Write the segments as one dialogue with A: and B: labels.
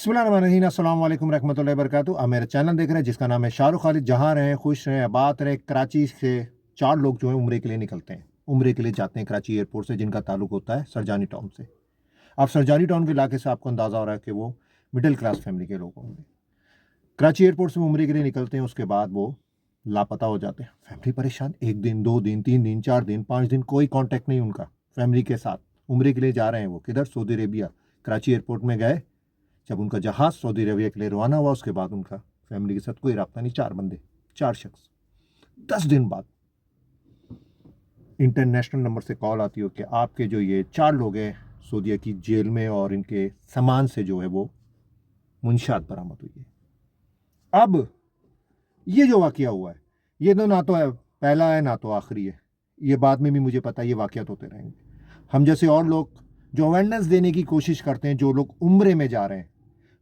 A: बिस्मिल्लाहिर्रहमानिर्रहीम, अस्सलाम वालेकुम रहमतुल्लाहि व बरकातुहू। आप मेरा चैनल देख रहे हैं जिसका नाम है शाहरुख खालिद। जहाँ रहें खुश रहें, आबाद रहें। कराची से 4 लोग जो हैं उम्रे के लिए निकलते हैं, उम्रे के लिए जाते हैं कराची एयरपोर्ट से, जिनका ताल्लुक होता है सरजानी टाउन से। अब सरजानी टाउन के इलाके से आपको अंदाज़ा हो रहा है कि वो मिडिल क्लास फैमिली के लोग होंगे। कराची एयरपोर्ट से उम्रे के लिए निकलते हैं, उसके बाद वो लापता हो जाते हैं। फैमिली परेशान, 1 दिन 2 दिन 3 दिन 4 दिन 5 दिन कोई कॉन्टैक्ट नहीं उनका फैमिली के साथ। उम्रे के लिए जा रहे हैं, वो किधर? Saudi Arabia. कराची एयरपोर्ट में गए, जब उनका जहाज़ सऊदी अरबिया के लिए रवाना हुआ, उसके बाद उनका फैमिली के साथ कोई रब्ता नहीं। 4 बंदे, 4 शख्स। 10 दिन बाद इंटरनेशनल नंबर से कॉल आती हो कि आपके जो ये 4 लोग हैं सऊदीया की जेल में, और इनके सामान से जो है वो मुंशियात बरामद हुई है। अब ये जो वाक़या हुआ है, ये तो ना तो है पहला है ना तो आखिरी है। ये बाद में भी मुझे पता है ये वाक़यात होते रहेंगे। हम जैसे और लोग जो अवेयरनेस देने की कोशिश करते हैं, जो लोग उम्रे में जा रहे हैं,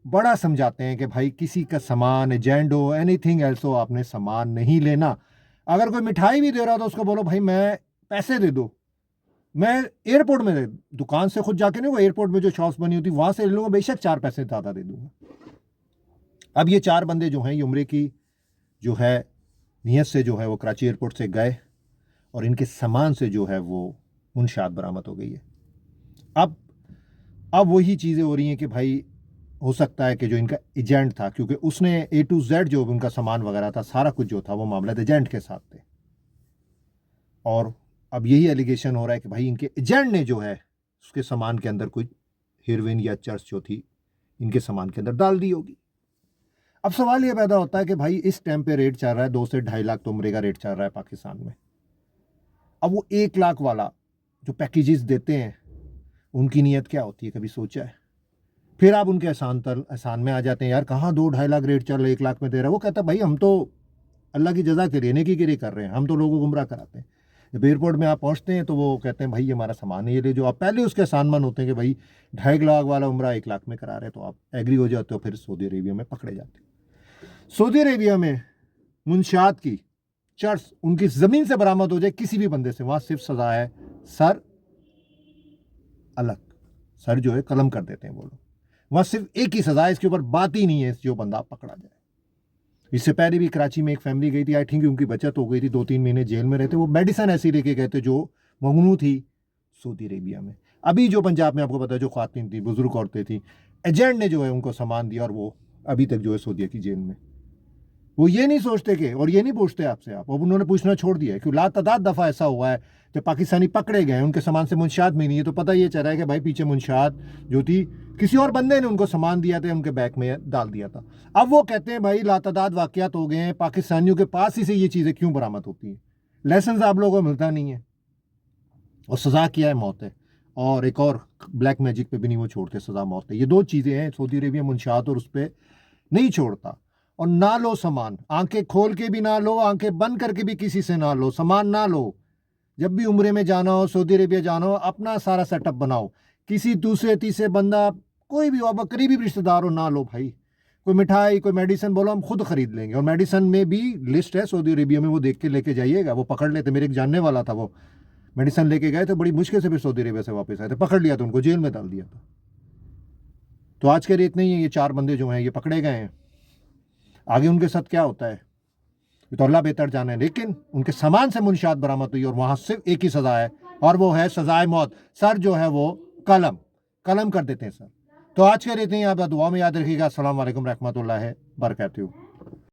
A: बड़ा समझाते हैं कि भाई किसी का सामान, एजेंट हो, एनीथिंग एल्स हो, आपने सामान नहीं लेना। अगर कोई मिठाई भी दे रहा हो तो उसको बोलो भाई मैं पैसे दे दो, मैं एयरपोर्ट में दुकान से खुद जाके नहीं, वो एयरपोर्ट में जो शॉप्स बनी होती वहां से ले लूंगा, बेशक 4 पैसे ज़्यादा दे दूंगा। अब ये 4 बंदे जो हैं, ये उम्रे की जो है नीयत से जो है वो कराची एयरपोर्ट से गए, और इनके सामान से जो है वो मुंशियात बरामद हो गई है। अब वही चीज़ें हो रही हैं कि भाई हो सकता है कि जो इनका एजेंट था, क्योंकि उसने A to Z जो उनका सामान वगैरह था, सारा कुछ जो था वो मामला एजेंट के साथ थे, और अब यही एलिगेशन हो रहा है कि भाई इनके एजेंट ने जो है उसके सामान के अंदर कोई हेरोइन या चर्च जो थी इनके सामान के अंदर डाल दी होगी। अब सवाल ये पैदा होता है कि भाई इस टाइम पे रेट चल रहा है 2 से 2.5 लाख तो उम्रे का रेट चल रहा है पाकिस्तान में। अब वो 1 लाख वाला जो पैकेजेस देते हैं, उनकी नीयत क्या होती है, कभी सोचा है? फिर आप उनके एहसान में आ जाते हैं, यार कहाँ 2-2.5 लाख रेट चल रहा है, 1 लाख में दे रहा है। वो कहता है भाई हम तो अल्लाह की जज़ा के लिए, नेकी के लिए कर रहे हैं, हम तो लोगों को गुमराह कराते हैं। जब एयरपोर्ट में आप पहुंचते हैं तो वो कहते हैं भाई ये हमारा सामान है, ये ले जो। आप पहले उसके एहसानमंद होते हैं कि भाई 2.5 लाख वाला उम्रा 1 लाख में करा रहे हैं, तो आप एग्री हो जाते हो, फिर सऊदी अरेबिया में पकड़े जाते हैं। सऊदी अरेबिया में मुंशियात की चर्च उनकी ज़मीन से बरामद हो जाए किसी भी बंदे से, वहाँ सिर्फ सज़ा है सर अलग, सर जो है कलम कर देते हैं वो लोग। वहाँ सिर्फ एक ही सज़ा है, इसके ऊपर बात ही नहीं है जो बंदा पकड़ा जाए। इससे पहले भी कराची में एक फैमिली गई थी, आई थिंक उनकी बचत हो गई थी, 2-3 महीने जेल में रहते। वो मेडिसिन ऐसी लेके गए थे जो ममनू थी सऊदी अरेबिया में। अभी जो पंजाब में आपको पता है जो ख्वातीन थी, बुजुर्ग औरतें थी, एजेंट ने जो है उनको सामान दिया, और वो अभी तक जो है सऊदीया की जेल में। वो ये नहीं सोचते कि, और ये नहीं पूछते आपसे, अब उन्होंने पूछना छोड़ दिया है, क्यों लातादाद दफ़ा ऐसा हुआ है जब पाकिस्तानी पकड़े गए, उनके सामान से मुंशियात मिली है, तो पता ये चल रहा है कि भाई पीछे मुंशियात जो थी किसी और बंदे ने उनको सामान दिया था, उनके बैग में डाल दिया था। अब वो कहते हैं भाई लातादाद वाक़यात हो गए हैं, पाकिस्तानियों के पास ही से ये चीज़ें क्यों बरामद होती हैं? लाइसेंस आप लोगों को मिलता नहीं है, और सज़ा क्या है? मौत है। और एक और ब्लैक मैजिक पे भी नहीं वो छोड़ते, सज़ा मौत है। ये 2 चीज़ें हैं सऊदी अरेबिया मुंशियात, और उस पर नहीं छोड़ता। और ना लो सामान, आंखें खोल के भी ना लो, आंखें बंद करके भी किसी से ना लो, सामान ना लो। जब भी उम्रे में जाना हो, सऊदी अरेबिया जाना हो, अपना सारा सेटअप बनाओ। किसी दूसरे तीसरे बंदा कोई भी हो, अब करीबी रिश्तेदार हो, ना लो भाई। कोई मिठाई कोई मेडिसिन बोलो हम खुद खरीद लेंगे, और मेडिसिन में भी लिस्ट है सऊदी अरेबिया में, वो देख के लेके जाइएगा। वो पकड़ लेते, मेरे एक जानने वाला था, वो मेडिसिन लेके गए थे, बड़ी मुश्किल से फिर सऊदी अरेबिया से वापस आए थे, पकड़ लिया था उनको, जेल में डाल दिया था। तो आज के रेट नहीं है, ये 4 बंदे जो हैं ये पकड़े गए हैं। आगे उनके साथ क्या होता है ये तो अल्लाह बेहतर जाने, लेकिन उनके सामान से मुंशियात बरामद हुई, और वहां सिर्फ एक ही सजा है, और वो है सजाए मौत। सर जो है वो कलम कर देते हैं सर। तो आज के रहते हैं, आप दुआ में याद रखिएगा। अस्सलाम वालेकुम रहमतुल्लाहि बरकातहू।